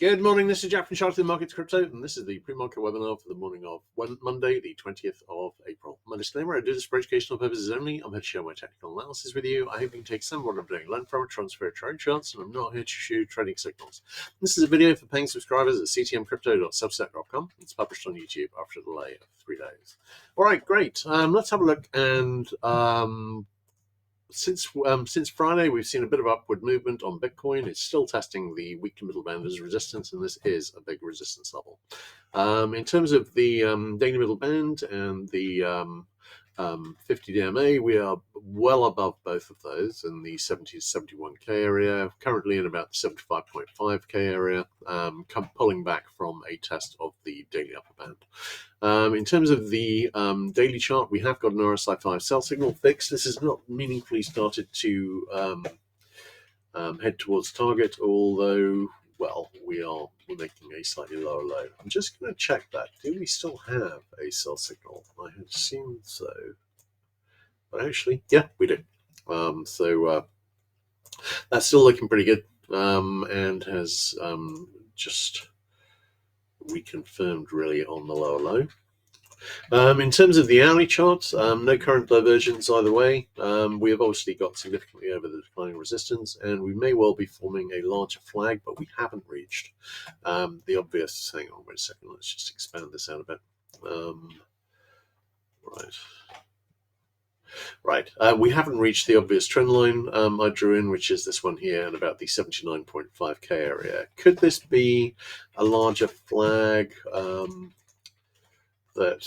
Good morning, this is Jack from Charlton Markets Crypto, and this is the pre-market webinar for the morning of Monday, the 20th of April. My disclaimer, I do this for educational purposes only. I'm here to share my technical analysis with you. I hope you can take some of what I'm doing, learn from it, transfer it to your own charts, and I'm not here to shoot trading signals. This is a video for paying subscribers at ctmcrypto.substack.com. It's published on YouTube after a delay of 3 days. All right, great. Let's have a look and Since Friday, we've seen a bit of upward movement on Bitcoin. It's still testing the weekly middle band as resistance, and this is a big resistance level. In terms of the daily middle band and the 50 DMA, we are well above both of those in the 70 to 71k area, currently in about the 75.5k area, pulling back from a test of the daily upper band. In terms of the daily chart, we have got an RSI 5 sell signal fixed. This has not meaningfully started to head towards target, although, well, we're making a slightly lower low. I'm just going to check that. Do we still have a sell signal? I had assumed so. But actually, yeah, we do. So that's still looking pretty good, and has just reconfirmed really on the lower low. In terms of the hourly chart, no current divergence either way. We have obviously got significantly over the declining resistance, and we may well be forming a larger flag, but we haven't reached the obvious. Hang on, wait a second. Let's just expand this out a bit. Right. We haven't reached the obvious trend line I drew in, which is this one here at about the 79.5k area. Could this be a larger flag that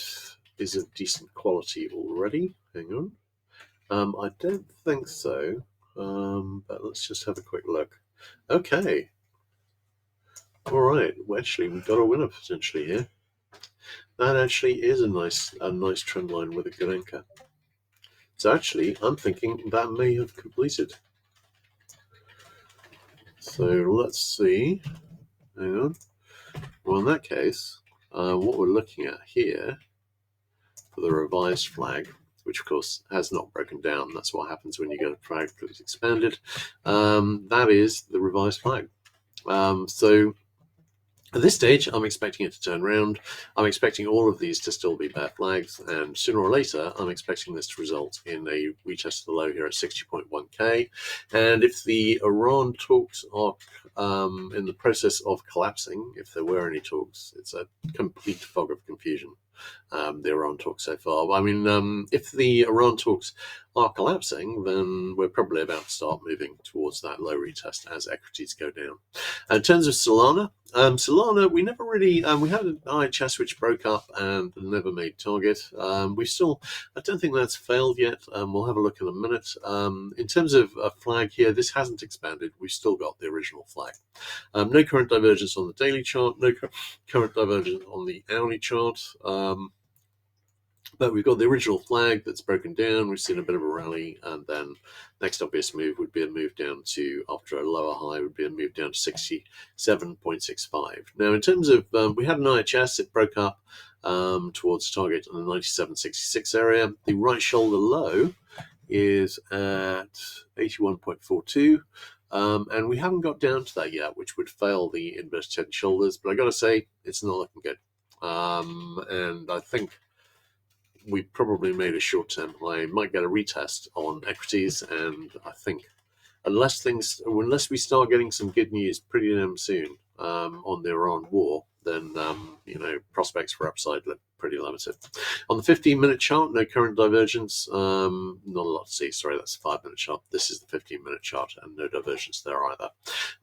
is of decent quality already? Hang on. I don't think so, but let's just have a quick look. Okay. All right. Well, actually, we've got a winner potentially here. That actually is a nice trend line with a good anchor. So actually, I'm thinking that may have completed. So let's see. Hang on. Well, in that case, what we're looking at here for the revised flag, which of course has not broken down. That's what happens when you get a flag that is expanded. That is the revised flag. So at this stage, I'm expecting it to turn around. I'm expecting all of these to still be bear flags, and sooner or later, I'm expecting this to result in a retest of the low here at 60.1k. And if the Iran talks are in the process of collapsing, if there were any talks, it's a complete fog of confusion. The Iran talks so far. I mean, if the Iran talks are collapsing, then we're probably about to start moving towards that low retest as equities go down. In terms of Solana, we never really, we had an IHS which broke up and never made target. I don't think that's failed yet. We'll have a look in a minute. In terms of a flag here, this hasn't expanded. We've still got the original flag. No current divergence on the daily chart, no current divergence on the hourly chart. But we've got the original flag that's broken down. We've seen a bit of a rally, and then next obvious move would be a move down to, after a lower high, would be a move down to 67.65. Now, in terms of, we had an IHS, it broke up towards target in the 97.66 area. The right shoulder low is at 81.42. And we haven't got down to that yet, which would fail the inverted head and shoulders. But I got to say, it's not looking good. And I think we probably made a short-term high, might get a retest on equities, and I think unless we start getting some good news pretty damn soon on the Iran war, then prospects for upside look pretty limited. On the 15-minute chart, no current divergence. Not a lot to see. Sorry, that's the 5-minute chart. This is the 15-minute chart, and no divergence there either.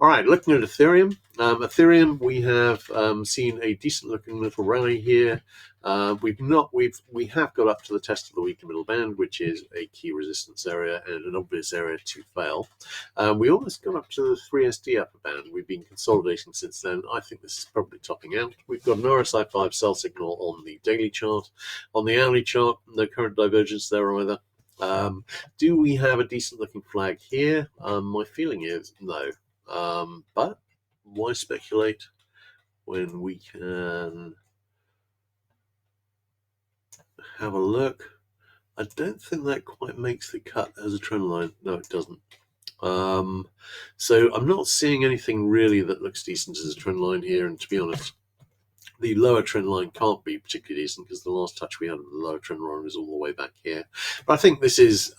All right, looking at Ethereum. Ethereum, we have seen a decent-looking little rally here. We have got up to the test of the weekly middle band, which is a key resistance area and an obvious area to fail. We almost got up to the 3SD upper band. We've been consolidating since then. I think this is probably topping out. We've got an RSI 5 sell signal on the daily chart. On the hourly chart, no current divergence there either. Do we have a decent looking flag here? My feeling is no. But why speculate when we can have a look? I don't think that quite makes the cut as a trend line. No, it doesn't. So I'm not seeing anything really that looks decent as a trend line here, and to be honest, the lower trend line can't be particularly decent because the last touch we had of the lower trend line was all the way back here. But I think this is,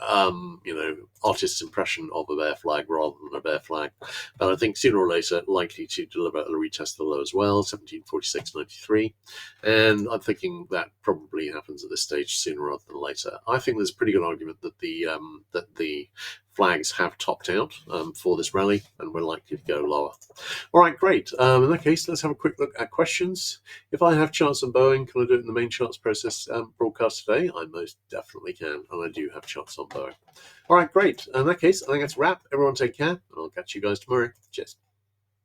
artist's impression of a bear flag rather than a bear flag. But I think sooner or later, likely to deliver a retest of the low as well, 1746.93. And I'm thinking that probably happens at this stage sooner rather than later. I think there's a pretty good argument that the flags have topped out for this rally, and we're likely to go lower. All right, great. In that case, let's have a quick look at questions. If I have charts on Boeing, can I do it in the main charts process broadcast today? I most definitely can, and I do have charts on Boeing. All right, great. In that case, I think that's a wrap. Everyone take care, and I'll catch you guys tomorrow. Cheers.